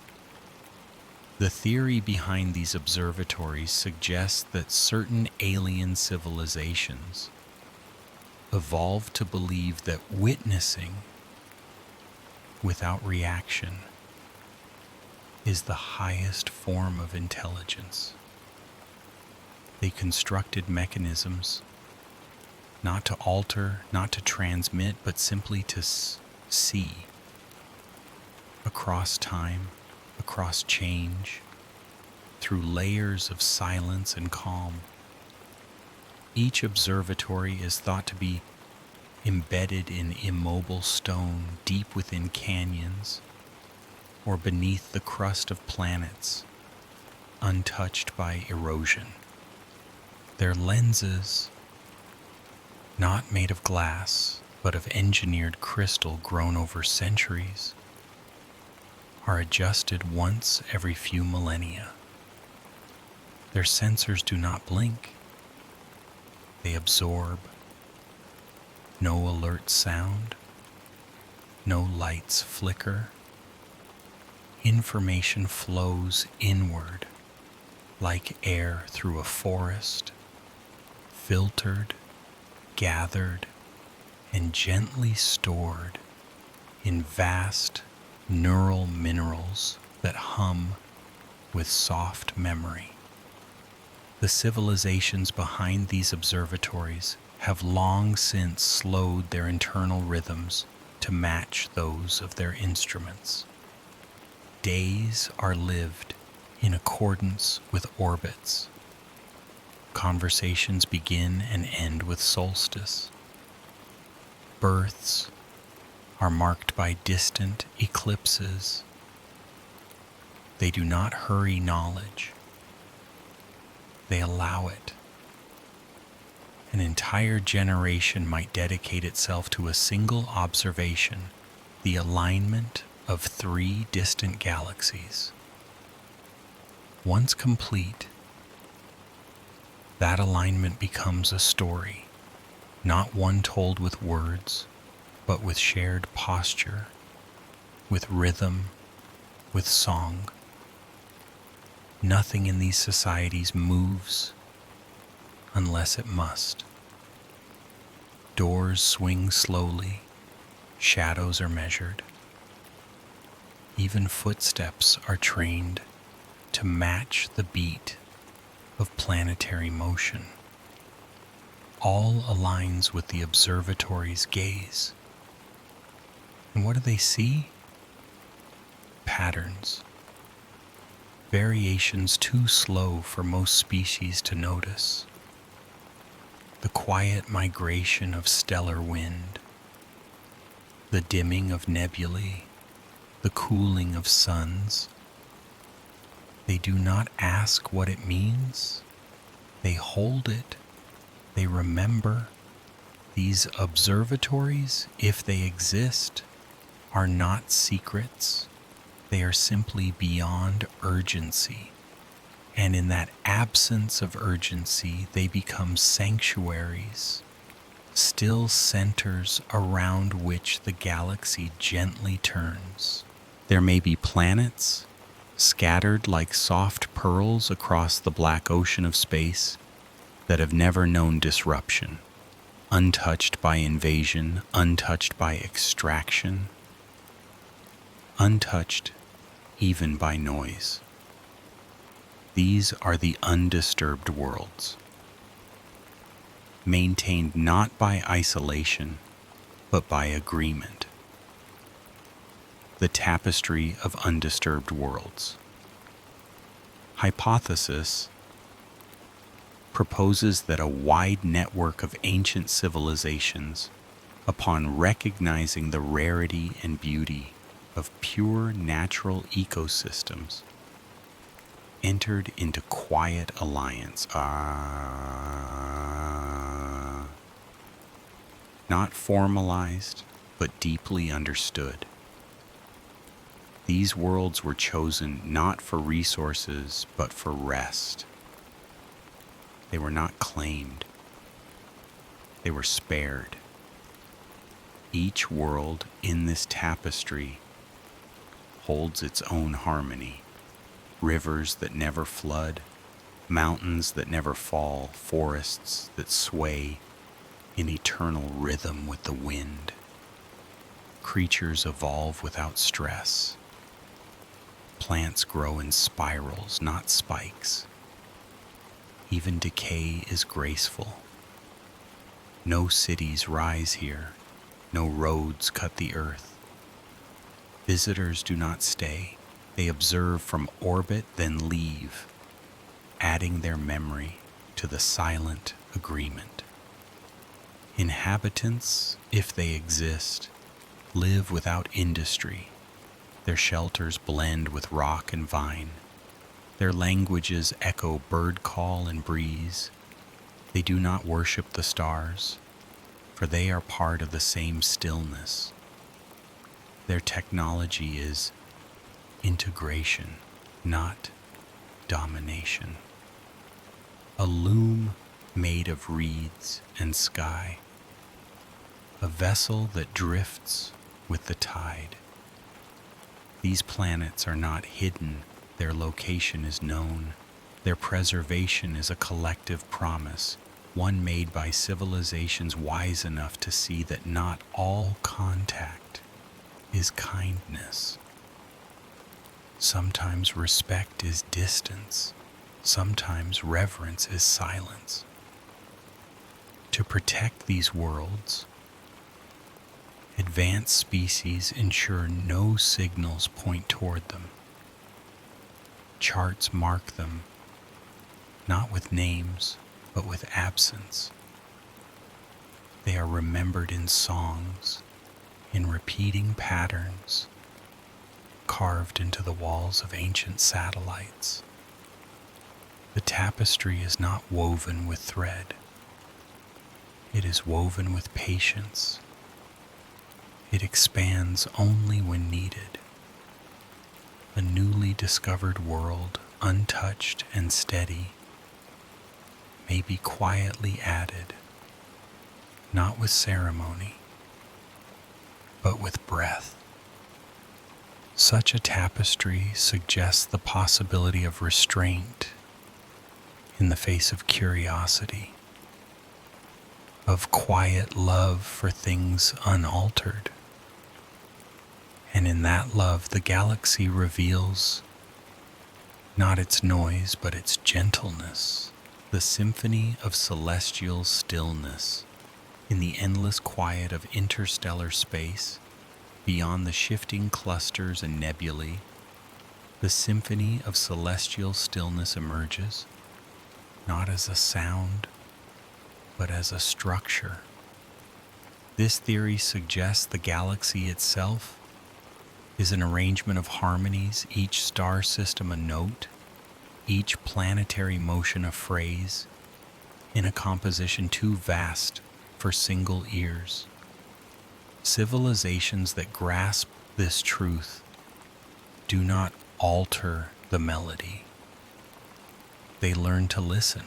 The theory behind these observatories suggests that certain alien civilizations evolved to believe that witnessing without reaction is the highest form of intelligence. They constructed mechanisms not to alter, not to transmit, but simply to see across time, across change, through layers of silence and calm. Each observatory is thought to be embedded in immobile stone deep within canyons or beneath the crust of planets, untouched by erosion. Their lenses, not made of glass, but of engineered crystal grown over centuries, are adjusted once every few millennia. Their sensors do not blink. They absorb. No alert sound. No lights flicker. Information flows inward like air through a forest, filtered, gathered, and gently stored in vast neural minerals that hum with soft memory. The civilizations behind these observatories have long since slowed their internal rhythms to match those of their instruments. Days are lived in accordance with orbits. Conversations begin and end with solstice. Births are marked by distant eclipses. They do not hurry knowledge. They allow it. An entire generation might dedicate itself to a single observation, the alignment of 3 distant galaxies. Once complete, that alignment becomes a story, not one told with words, but with shared posture, with rhythm, with song. Nothing in these societies moves unless it must. Doors swing slowly, shadows are measured. Even footsteps are trained to match the beat of planetary motion. All aligns with the observatory's gaze. And what do they see? Patterns. Variations too slow for most species to notice. The quiet migration of stellar wind, the dimming of nebulae, the cooling of suns. They do not ask what it means. They hold it. They remember. These observatories, if they exist, are not secrets. They are simply beyond urgency. And in that absence of urgency, they become sanctuaries, still centers around which the galaxy gently turns. There may be planets, scattered like soft pearls across the black ocean of space, that have never known disruption, untouched by invasion, untouched by extraction, untouched even by noise. These are the undisturbed worlds, maintained not by isolation, but by agreement. The tapestry of undisturbed worlds. Hypothesis proposes that a wide network of ancient civilizations, upon recognizing the rarity and beauty of pure natural ecosystems, entered into quiet alliance. Not formalized, but deeply understood. These worlds were chosen not for resources, but for rest. They were not claimed. They were spared. Each world in this tapestry holds its own harmony. Rivers that never flood, mountains that never fall, forests that sway in eternal rhythm with the wind. Creatures evolve without stress. Plants grow in spirals, not spikes. Even decay is graceful. No cities rise here. No roads cut the earth. Visitors do not stay. They observe from orbit, then leave, adding their memory to the silent agreement. Inhabitants, if they exist, live without industry. Their shelters blend with rock and vine. Their languages echo bird call and breeze. They do not worship the stars, for they are part of the same stillness. Their technology is integration, not domination. A loom made of reeds and sky. A vessel that drifts with the tide. These planets are not hidden. Their location is known. Their preservation is a collective promise, one made by civilizations wise enough to see that not all contact is kindness. Sometimes respect is distance. Sometimes reverence is silence. To protect these worlds, advanced species ensure no signals point toward them. Charts mark them, not with names, but with absence. They are remembered in songs, in repeating patterns, carved into the walls of ancient satellites. The tapestry is not woven with thread. It is woven with patience. It expands only when needed. A newly discovered world, untouched and steady, may be quietly added, not with ceremony, but with breath. Such a tapestry suggests the possibility of restraint in the face of curiosity, of quiet love for things unaltered. And in that love, the galaxy reveals not its noise, but its gentleness, the symphony of celestial stillness. In the endless quiet of interstellar space, beyond the shifting clusters and nebulae, the symphony of celestial stillness emerges, not as a sound, but as a structure. This theory suggests the galaxy itself is an arrangement of harmonies, each star system a note, each planetary motion a phrase, in a composition too vast for single ears. Civilizations that grasp this truth do not alter the melody. They learn to listen.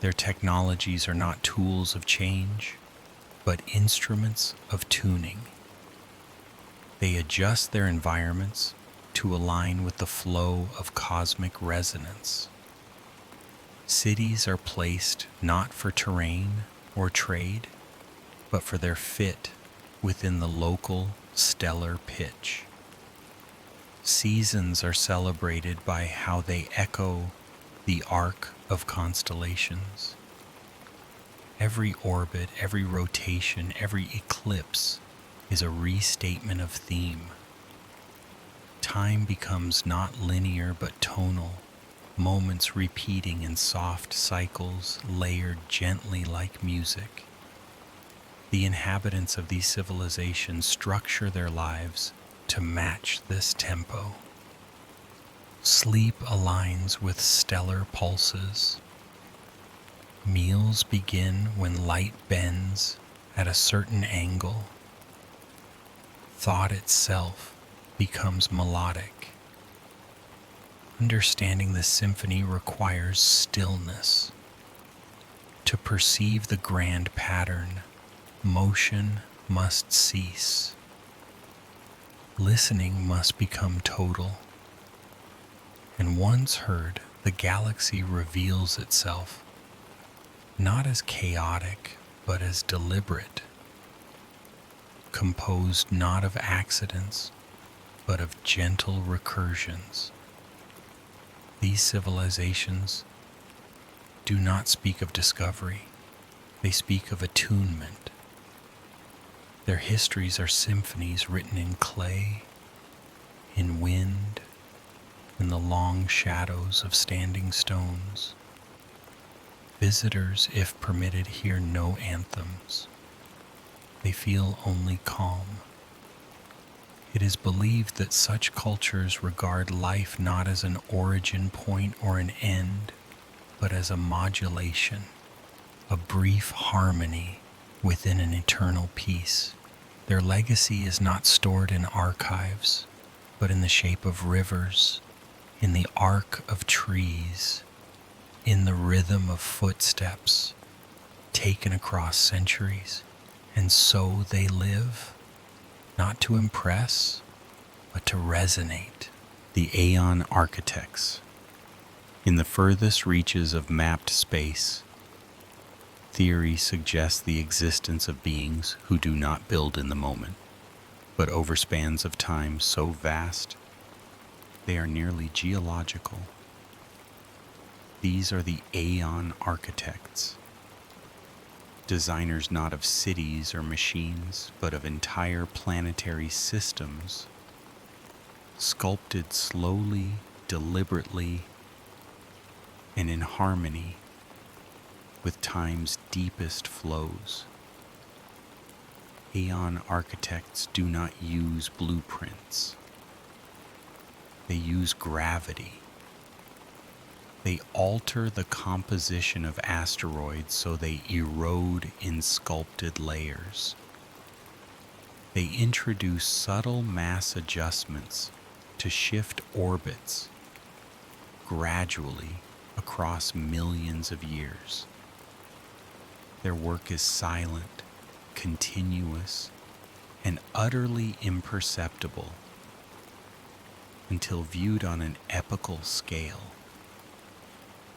Their technologies are not tools of change, but instruments of tuning. They adjust their environments to align with the flow of cosmic resonance. Cities are placed not for terrain or trade, but for their fit within the local stellar pitch. Seasons are celebrated by how they echo the arc of constellations. Every orbit, every rotation, every eclipse is a restatement of theme. Time becomes not linear but tonal, moments repeating in soft cycles layered gently like music. The inhabitants of these civilizations structure their lives to match this tempo. Sleep aligns with stellar pulses. Meals begin when light bends at a certain angle. Thought itself becomes melodic. Understanding this symphony requires stillness. To perceive the grand pattern, motion must cease. Listening must become total. And once heard, the galaxy reveals itself, not as chaotic, but as deliberate, composed not of accidents, but of gentle recursions. These civilizations do not speak of discovery, they speak of attunement. Their histories are symphonies written in clay, in wind, in the long shadows of standing stones. Visitors, if permitted, hear no anthems. They feel only calm. It is believed that such cultures regard life not as an origin point or an end, but as a modulation, a brief harmony within an eternal peace. Their legacy is not stored in archives, but in the shape of rivers, in the arc of trees, in the rhythm of footsteps taken across centuries. And so they live, not to impress, but to resonate. The Aeon Architects. In the furthest reaches of mapped space, theory suggests the existence of beings who do not build in the moment, but over spans of time so vast they are nearly geological. These are the Aeon Architects, designers not of cities or machines, but of entire planetary systems, sculpted slowly, deliberately, and in harmony with time's deepest flows. Aeon architects do not use blueprints. They use gravity. They alter the composition of asteroids so they erode in sculpted layers. They introduce subtle mass adjustments to shift orbits gradually across millions of years. Their work is silent, continuous, and utterly imperceptible until viewed on an epical scale.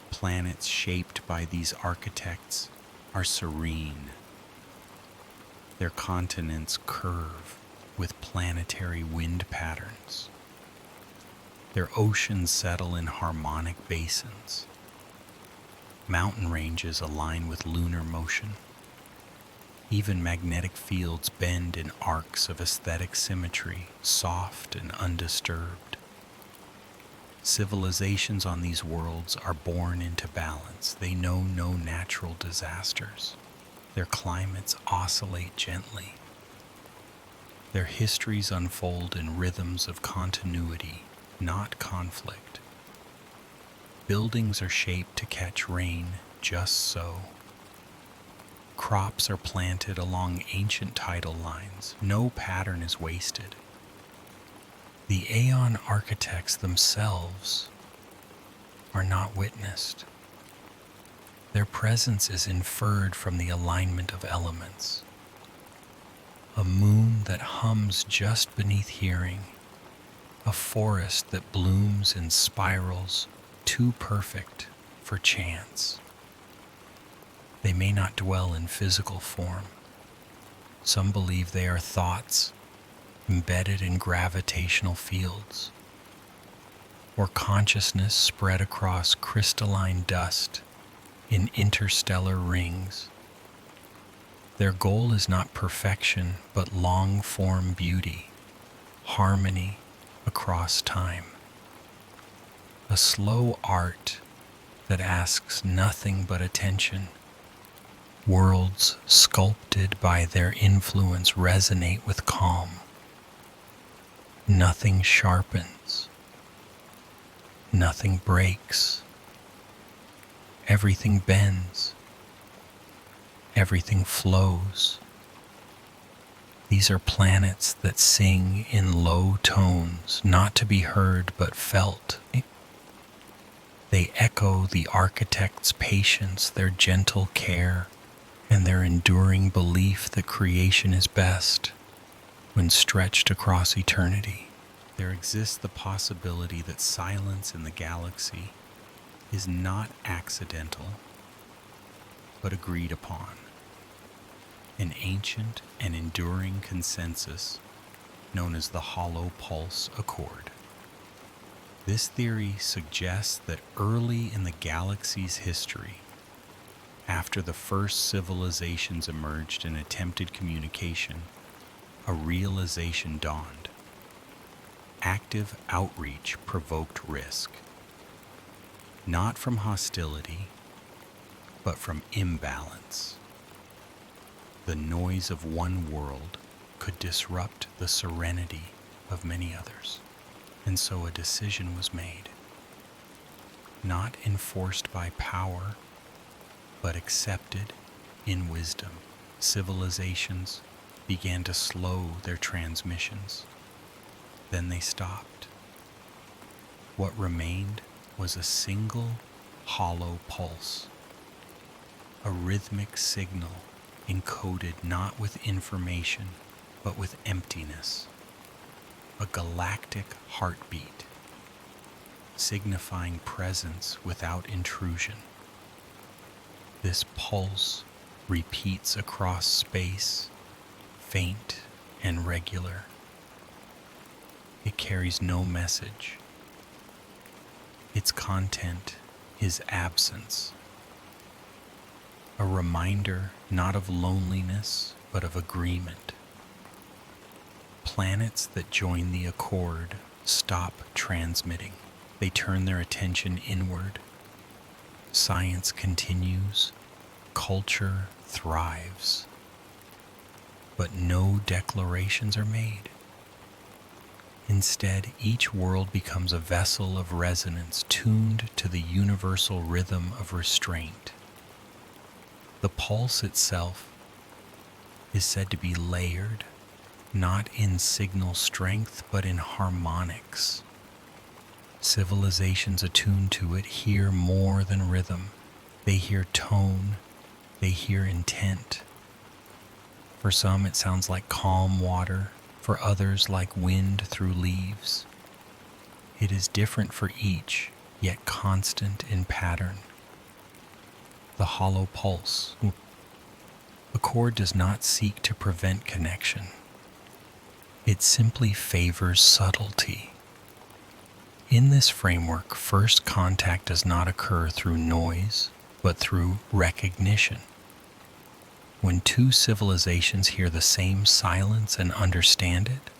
Planets shaped by these architects are serene. Their continents curve with planetary wind patterns. Their oceans settle in harmonic basins. Mountain ranges align with lunar motion. Even magnetic fields bend in arcs of aesthetic symmetry, soft and undisturbed. Civilizations on these worlds are born into balance. They know no natural disasters. Their climates oscillate gently. Their histories unfold in rhythms of continuity, not conflict. Buildings are shaped to catch rain just so. Crops are planted along ancient tidal lines. No pattern is wasted. The Aeon architects themselves are not witnessed. Their presence is inferred from the alignment of elements. A moon that hums just beneath hearing, a forest that blooms in spirals too perfect for chance. They may not dwell in physical form. Some believe they are thoughts embedded in gravitational fields, or consciousness spread across crystalline dust in interstellar rings. Their goal is not perfection, but long-form beauty, harmony across time. A slow art that asks nothing but attention. Worlds sculpted by their influence resonate with calm. Nothing sharpens. Nothing breaks. Everything bends. Everything flows. These are planets that sing in low tones, not to be heard but felt. They echo the architect's patience, their gentle care, and their enduring belief that creation is best when stretched across eternity. There exists the possibility that silence in the galaxy is not accidental, but agreed upon. An ancient and enduring consensus known as the hollow pulse accord. This theory suggests that early in the galaxy's history, after the first civilizations emerged and attempted communication, a realization dawned. Active outreach provoked risk, not from hostility, but from imbalance. The noise of one world could disrupt the serenity of many others, and so a decision was made, not enforced by power, but accepted in wisdom. Civilizations began to slow their transmissions. Then they stopped. What remained was a single hollow pulse, a rhythmic signal encoded not with information, but with emptiness, a galactic heartbeat, signifying presence without intrusion. This pulse repeats across space, faint and regular. It carries no message. Its content is absence, a reminder not of loneliness, but of agreement. Planets that join the accord stop transmitting. They turn their attention inward. Science continues, culture thrives, but no declarations are made. Instead, each world becomes a vessel of resonance tuned to the universal rhythm of restraint. The pulse itself is said to be layered, not in signal strength, but in harmonics. Civilizations attuned to it hear more than rhythm. They hear tone, they hear intent. For some, it sounds like calm water. For others, like wind through leaves. It is different for each, yet constant in pattern. The hollow pulse. The chord does not seek to prevent connection. It simply favors subtlety. In this framework, first contact does not occur through noise, but through recognition. When two civilizations hear the same silence and understand it,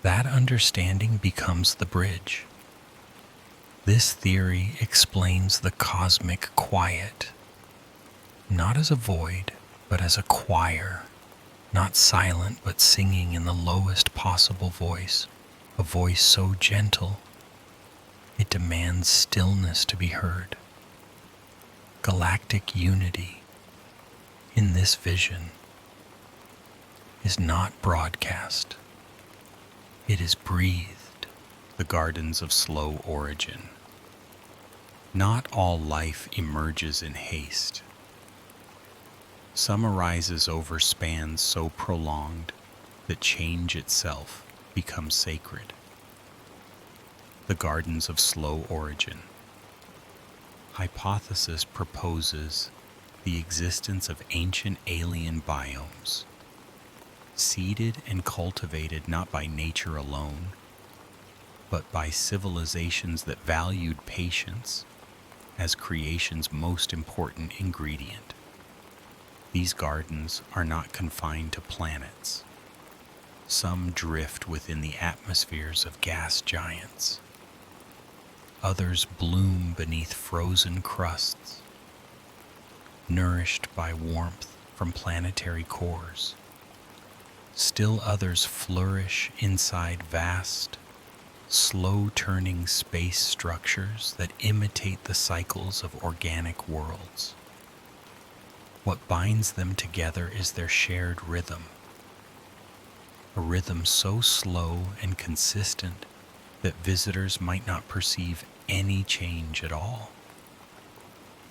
that understanding becomes the bridge. This theory explains the cosmic quiet, not as a void, but as a choir, not silent, but singing in the lowest possible voice, a voice so gentle it demands stillness to be heard. Galactic unity in this vision is not broadcast. It is breathed. The gardens of slow origin. Not all life emerges in haste. Some arises over spans so prolonged that change itself becomes sacred. The gardens of slow origin. Hypothesis proposes the existence of ancient alien biomes, seeded and cultivated not by nature alone, but by civilizations that valued patience as creation's most important ingredient. These gardens are not confined to planets. Some drift within the atmospheres of gas giants. Others bloom beneath frozen crusts, nourished by warmth from planetary cores. Still others flourish inside vast, slow-turning space structures that imitate the cycles of organic worlds. What binds them together is their shared rhythm, a rhythm so slow and consistent that visitors might not perceive any change at all.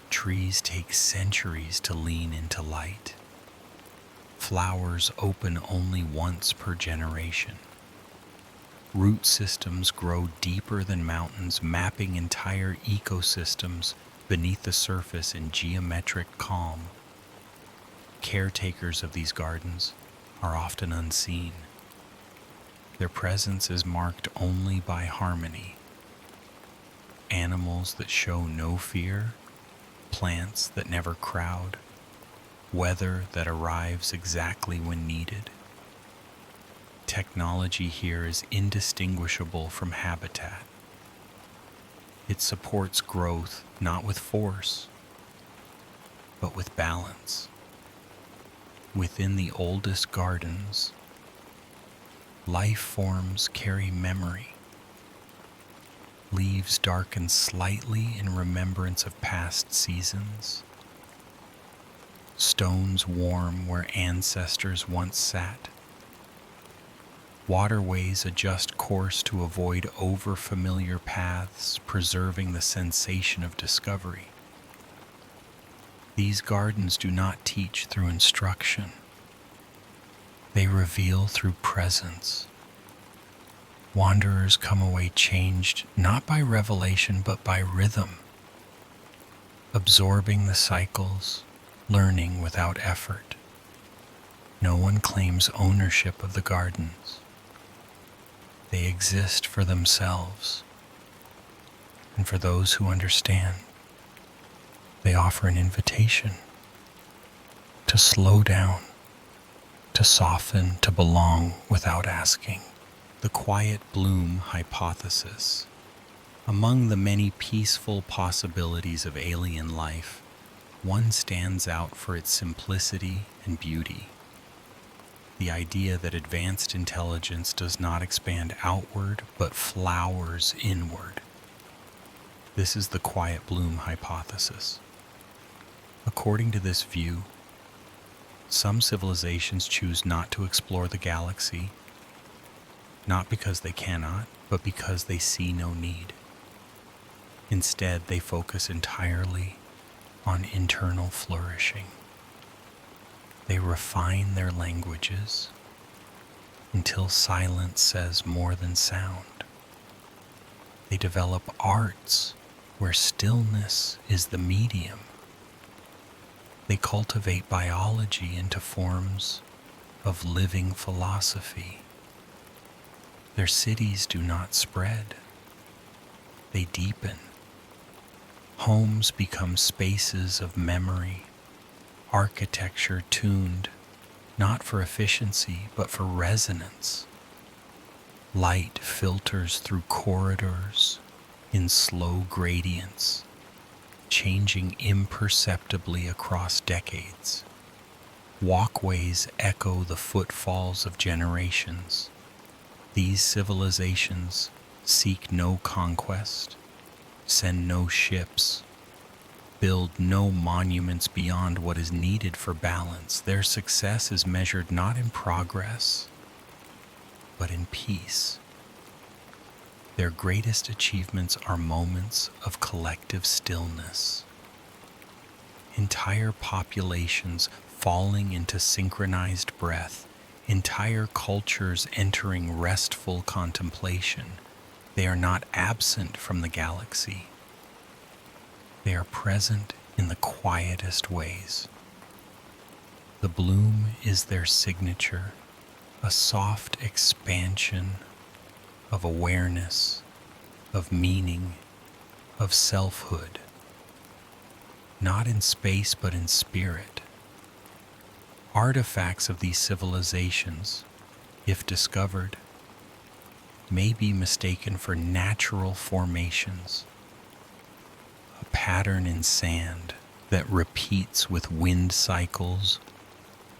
Trees take centuries to lean into light. Flowers open only once per generation. Root systems grow deeper than mountains, mapping entire ecosystems beneath the surface in geometric calm. Caretakers of these gardens are often unseen. Their presence is marked only by harmony. Animals that show no fear, plants that never crowd, weather that arrives exactly when needed. Technology here is indistinguishable from habitat. It supports growth not with force, but with balance. Within the oldest gardens, life forms carry memory. Leaves darken slightly in remembrance of past seasons. Stones warm where ancestors once sat. Waterways adjust course to avoid over-familiar paths, preserving the sensation of discovery. These gardens do not teach through instruction. They reveal through presence. Wanderers come away changed not by revelation but by rhythm, absorbing the cycles, learning without effort. No one claims ownership of the gardens. They exist for themselves, and for those who understand, they offer an invitation to slow down, to soften, to belong without asking. The quiet bloom hypothesis. Among the many peaceful possibilities of alien life, one stands out for its simplicity and beauty. The idea that advanced intelligence does not expand outward but flowers inward. This is the quiet bloom hypothesis. According to this view, some civilizations choose not to explore the galaxy, not because they cannot, but because they see no need. Instead, they focus entirely on internal flourishing. They refine their languages until silence says more than sound. They develop arts where stillness is the medium. They cultivate biology into forms of living philosophy. Their cities do not spread. they deepen. Homes become spaces of memory, architecture tuned not for efficiency but for resonance. Light filters through corridors in slow gradients, changing imperceptibly across decades. Walkways echo the footfalls of generations. These civilizations seek no conquest, send no ships, build no monuments beyond what is needed for balance. Their success is measured not in progress, but in peace. Their greatest achievements are moments of collective stillness. Entire populations falling into synchronized breath, entire cultures entering restful contemplation. They are not absent from the galaxy. They are present in the quietest ways. The bloom is their signature, a soft expansion of awareness, of meaning, of selfhood, not in space but in spirit. Artifacts of these civilizations, if discovered, may be mistaken for natural formations, a pattern in sand that repeats with wind cycles,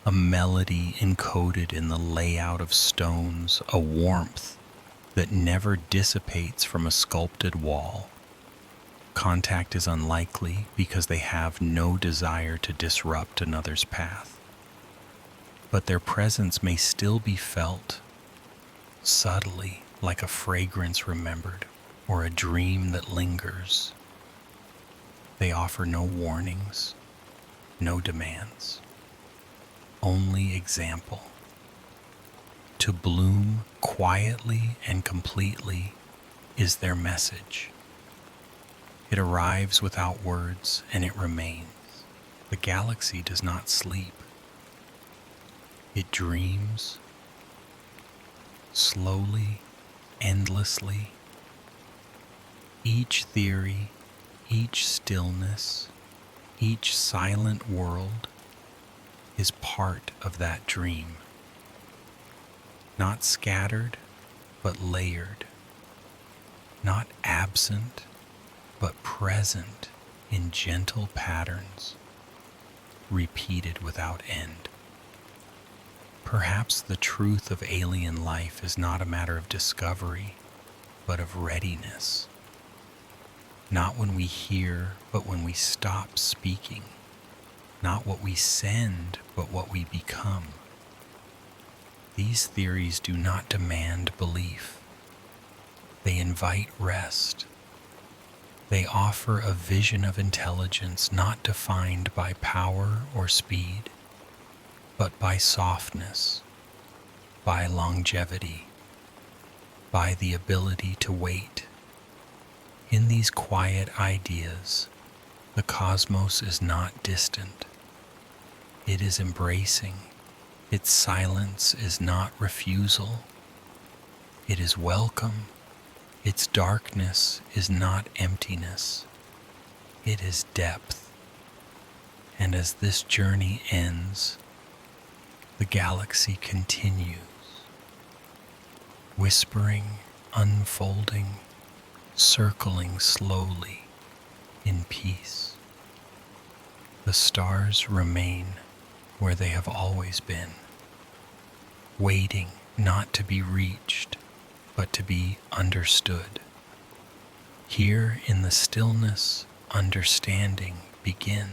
a melody encoded in the layout of stones, a warmth that never dissipates from a sculpted wall. Contact is unlikely because they have no desire to disrupt another's path. But their presence may still be felt, subtly, like a fragrance remembered or a dream that lingers. They offer no warnings, no demands, only example. To bloom quietly and completely is their message. It arrives without words and it remains. The galaxy does not sleep. It dreams, slowly, endlessly. Each theory, each stillness, each silent world is part of that dream. Not scattered, but layered. Not absent, but present in gentle patterns, repeated without end. Perhaps the truth of alien life is not a matter of discovery, but of readiness. Not when we hear, but when we stop speaking. Not what we send, but what we become. These theories do not demand belief. They invite rest. They offer a vision of intelligence not defined by power or speed, but by softness, by longevity, by the ability to wait. In these quiet ideas, the cosmos is not distant. It is embracing. Its silence is not refusal. It is welcome. Its darkness is not emptiness. It is depth. And as this journey ends, the galaxy continues, whispering, unfolding, circling slowly in peace. The stars remain where they have always been, waiting not to be reached, but to be understood. Here in the stillness, understanding begins.